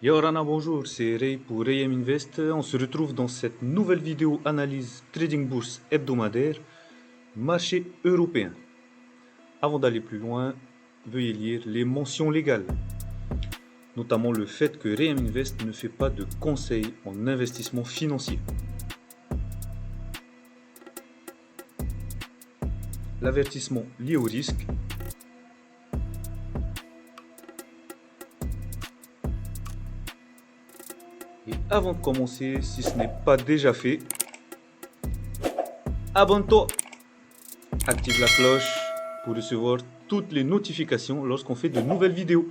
Yo Rana, bonjour, c'est Ray pour Rayem Invest. On se retrouve dans cette nouvelle vidéo analyse trading bourse hebdomadaire, marché européen. Avant d'aller plus loin, veuillez lire les mentions légales, notamment le fait que Rayem Invest ne fait pas de conseils en investissement financier. L'avertissement lié au risque. Et avant de commencer, si ce n'est pas déjà fait, abonne-toi, active la cloche pour recevoir toutes les notifications lorsqu'on fait de nouvelles vidéos.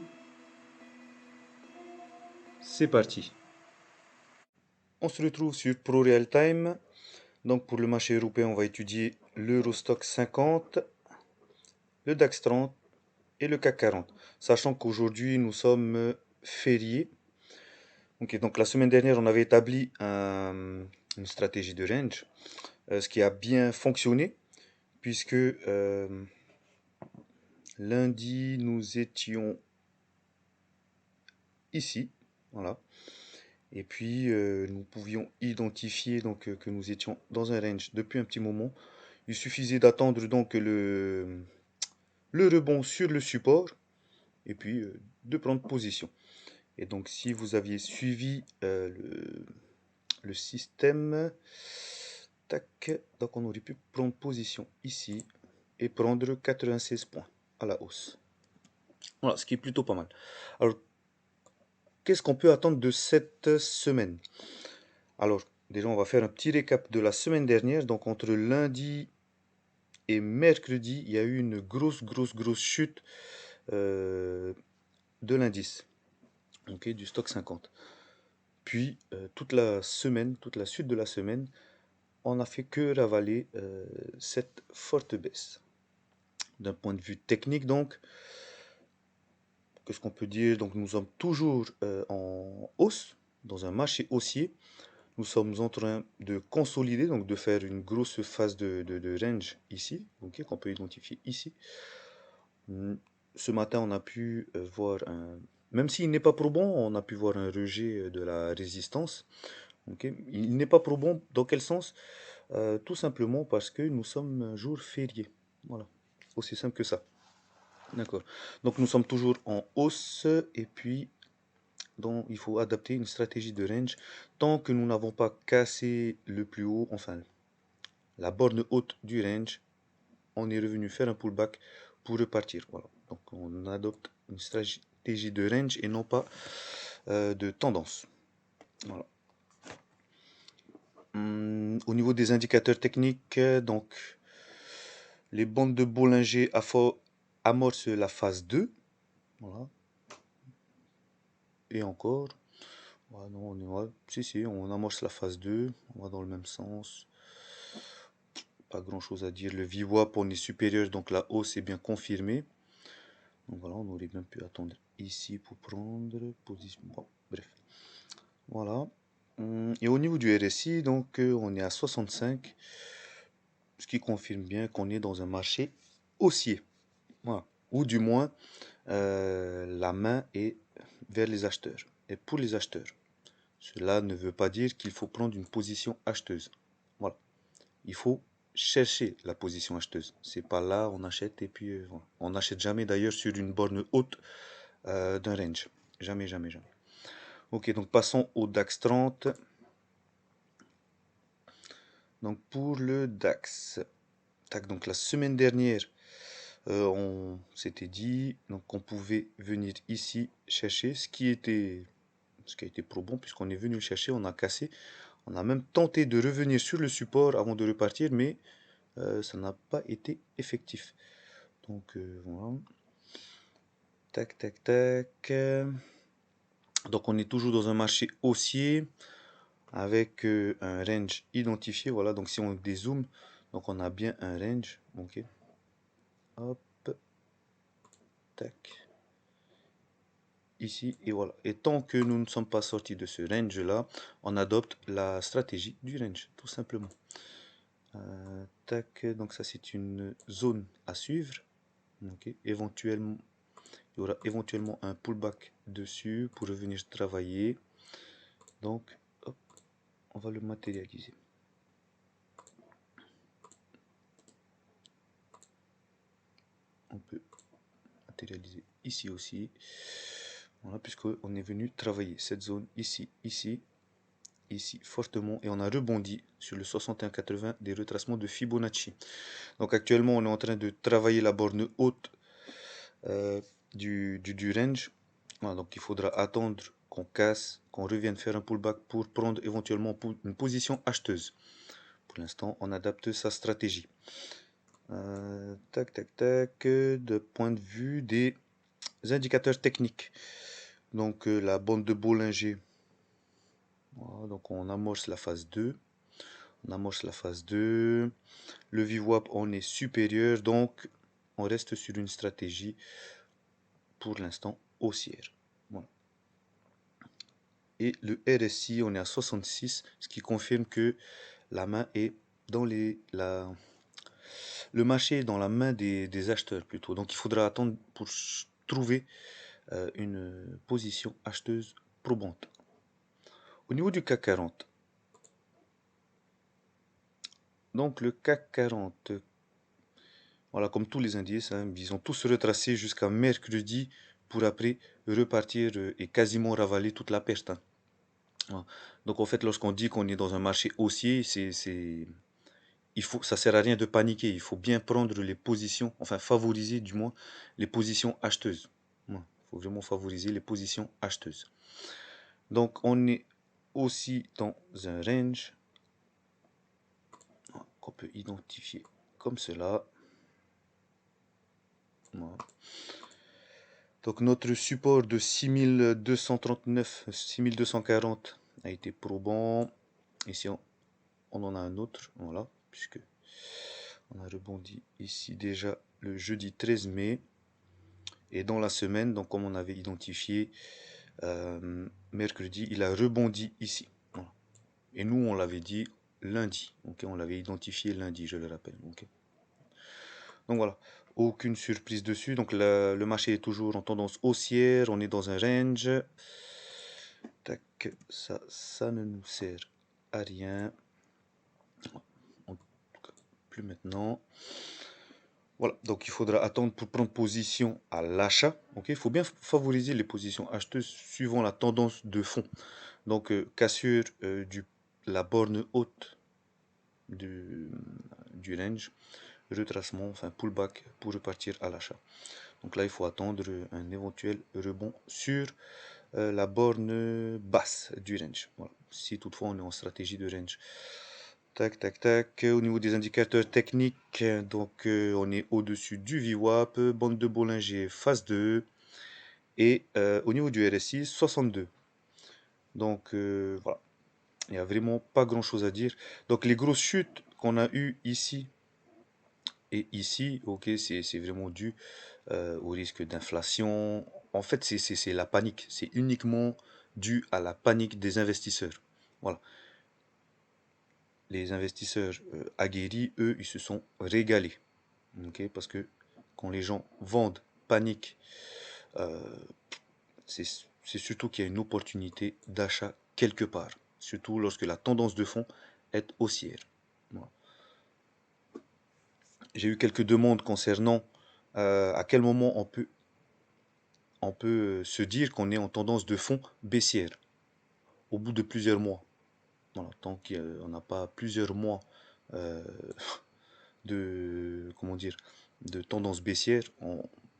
C'est parti. On se retrouve sur ProRealTime. Donc pour le marché européen, on va étudier l'Eurostock 50, le DAX 30 et le CAC 40. Sachant qu'aujourd'hui, nous sommes fériés. Ok, donc la semaine dernière, on avait établi une stratégie de range, ce qui a bien fonctionné, puisque lundi, nous étions ici. Voilà. Et puis, nous pouvions identifier que nous étions dans un range depuis un petit moment. Il suffisait d'attendre donc le rebond sur le support et puis de prendre position. Et donc si vous aviez suivi le système, tac, donc on aurait pu prendre position ici et prendre 96 points à la hausse. Voilà, ce qui est plutôt pas mal. Alors, qu'est-ce qu'on peut attendre de cette semaine? Alors, déjà, on va faire un petit récap de la semaine dernière. Donc, entre lundi et mercredi, il y a eu une grosse chute de l'indice, ok, du stock 50. Puis toute la semaine, toute la suite de la semaine, on n'a fait que ravaler cette forte baisse. D'un point de vue technique, donc, qu'est-ce qu'on peut dire? Donc, nous sommes toujours en hausse, dans un marché haussier. Nous sommes en train de consolider, donc de faire une grosse phase de range ici, ok, qu'on peut identifier ici. Ce matin, on a pu voir même s'il n'est pas probant, on a pu voir un rejet de la résistance. Ok. Il n'est pas probant dans quel sens? Tout simplement parce que nous sommes un jour férié. Voilà. Aussi simple que ça. D'accord. Donc nous sommes toujours en hausse et puis donc, il faut adapter une stratégie de range tant que nous n'avons pas cassé le plus haut, enfin la borne haute du range. On est revenu faire un pullback pour repartir. Voilà. Donc on adopte une stratégie de range et non pas de tendance. Voilà. Au niveau des indicateurs techniques, donc les bandes de Bollinger amorcent la phase 2. Voilà. Et encore. Voilà, non, si, on amorce la phase 2. On va dans le même sens. Pas grand chose à dire. Le VWAP, on est supérieur, donc la hausse est bien confirmée. Donc voilà, on aurait bien pu attendre ici pour prendre position. Bon, bref. Voilà. Et au niveau du RSI, donc on est à 65, ce qui confirme bien qu'on est dans un marché haussier. Voilà. Ou du moins, la main est vers les acheteurs. Et pour les acheteurs, cela ne veut pas dire qu'il faut prendre une position acheteuse. Voilà. Il faut chercher la position acheteuse. C'est pas là, on achète et puis voilà. On n'achète jamais d'ailleurs sur une borne haute d'un range. Jamais. Ok, donc passons au DAX 30. Donc pour le DAX, tac, donc la semaine dernière, on s'était dit donc qu'on pouvait venir ici chercher ce qui a été probant puisqu'on est venu le chercher, on a cassé, on a même tenté de revenir sur le support avant de repartir, mais ça n'a pas été effectif. Donc voilà. Tac. Donc on est toujours dans un marché haussier avec un range identifié. Voilà, donc si on dézoome, donc on a bien un range. Ok. Hop. Tac. Ici et voilà. Et tant que nous ne sommes pas sortis de ce range là, on adopte la stratégie du range, tout simplement. Tac, donc ça c'est une zone à suivre. Ok. Éventuellement, y aura éventuellement un pullback dessus pour revenir travailler. Donc, hop, on va le matérialiser. On peut matérialiser ici aussi. Voilà, puisqu'on est venu travailler cette zone ici, ici, ici fortement, et on a rebondi sur le 61,80 des retracements de Fibonacci. Donc actuellement, on est en train de travailler la borne haute du range. Voilà, donc il faudra attendre qu'on casse, qu'on revienne faire un pullback pour prendre éventuellement une position acheteuse. Pour l'instant, on adapte sa stratégie. Tac, tac, tac. De point de vue des indicateurs techniques. Donc la bande de Bollinger. Voilà, donc on amorce la phase 2. On amorce la phase 2. Le VWAP, on est supérieur. Donc on reste sur une stratégie pour l'instant haussière. Voilà. Et le RSI, on est à 66, ce qui confirme que la main est dans le marché est dans la main des acheteurs plutôt. Donc il faudra attendre pour trouver une position acheteuse probante. Au niveau du CAC 40, donc le CAC 40, voilà, comme tous les indices, hein, ils ont tous retracé jusqu'à mercredi pour après repartir et quasiment ravaler toute la perte. Hein. Voilà. Donc en fait, lorsqu'on dit qu'on est dans un marché haussier, ça sert à rien de paniquer. Il faut bien prendre les positions, enfin favoriser du moins les positions acheteuses. Il faut vraiment favoriser les positions acheteuses. Donc on est aussi dans un range qu'on peut identifier comme cela. Voilà. Donc notre support de 6239, 6240 a été probant. Ici on en a un autre, voilà, puisque on a rebondi ici déjà le jeudi 13 mai. Et dans la semaine, donc comme on avait identifié mercredi, il a rebondi ici. Voilà. Et nous, on l'avait dit lundi. Okay, on l'avait identifié lundi, je le rappelle. Okay. Donc voilà, aucune surprise dessus. Donc le marché est toujours en tendance haussière. On est dans un range. Tac, ça ne nous sert à rien. En tout cas, plus maintenant. Voilà, donc il faudra attendre pour prendre position à l'achat. Okay, il faut bien favoriser les positions acheteuses suivant la tendance de fond. Donc cassure la borne haute du range, retracement, enfin pullback pour repartir à l'achat. Donc là, il faut attendre un éventuel rebond sur la borne basse du range. Voilà. Si toutefois on est en stratégie de range. Tac, tac, tac. Au niveau des indicateurs techniques, donc on est au-dessus du VWAP, bande de Bollinger phase 2. Et au niveau du RSI, 62. Donc voilà. Il n'y a vraiment pas grand chose à dire. Donc les grosses chutes qu'on a eues ici et ici, ok, c'est vraiment dû au risque d'inflation. En fait, c'est la panique. C'est uniquement dû à la panique des investisseurs. Voilà. Les investisseurs aguerris, eux, ils se sont régalés. Okay, parce que quand les gens vendent, paniquent, c'est surtout qu'il y a une opportunité d'achat quelque part. Surtout lorsque la tendance de fond est haussière. Voilà. J'ai eu quelques demandes concernant à quel moment on peut se dire qu'on est en tendance de fond baissière au bout de plusieurs mois. Voilà, tant qu'on n'a pas plusieurs mois euh, comment dire, de tendance baissière,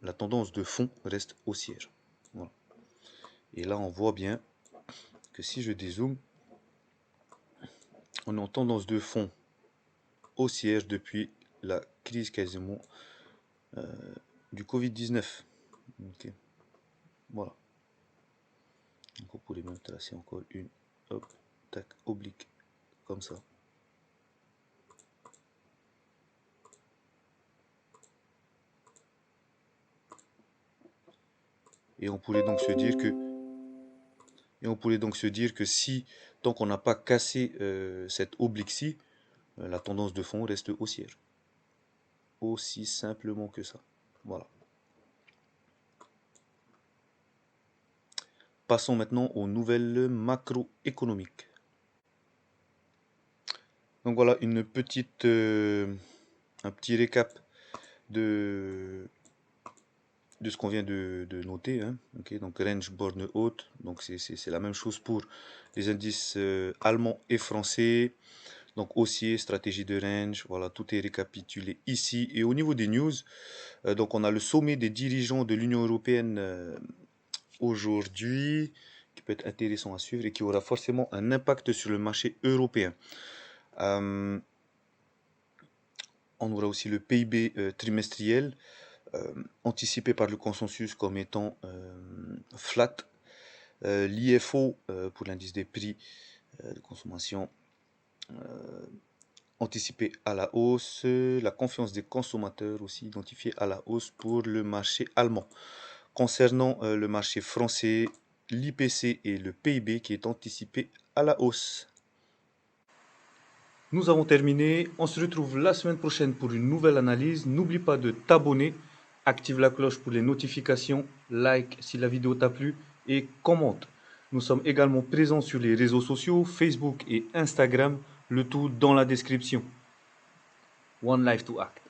la tendance de fond reste haussière. Voilà. Et là, on voit bien que si je dézoome, on est en tendance de fond haussière depuis la crise quasiment du Covid-19. Okay. Voilà. Donc on pourrait même tracer encore une, hop, tac, oblique, comme ça. Et on pourrait donc se dire que si, tant qu'on n'a pas cassé cette oblique-ci, la tendance de fond reste haussière. Aussi simplement que ça. Voilà. Passons maintenant aux nouvelles macroéconomiques. Donc voilà un petit récap de, de ce qu'on vient de noter, hein. Ok, donc range borne haute, donc c'est la même chose pour les indices allemands et français. Donc haussier, stratégie de range, voilà, tout est récapitulé ici. Et au niveau des news, donc on a le sommet des dirigeants de l'Union européenne aujourd'hui, qui peut être intéressant à suivre et qui aura forcément un impact sur le marché européen. Euh, on aura aussi le PIB trimestriel, anticipé par le consensus comme étant flat. L'IFO pour l'indice des prix de consommation anticipé à la hausse. La confiance des consommateurs aussi identifiée à la hausse pour le marché allemand. Concernant le marché français, l'IPC et le PIB qui est anticipé à la hausse. Nous avons terminé. On se retrouve la semaine prochaine pour une nouvelle analyse. N'oublie pas de t'abonner, active la cloche pour les notifications, like si la vidéo t'a plu et commente. Nous sommes également présents sur les réseaux sociaux, Facebook et Instagram, le tout dans la description. One life to act.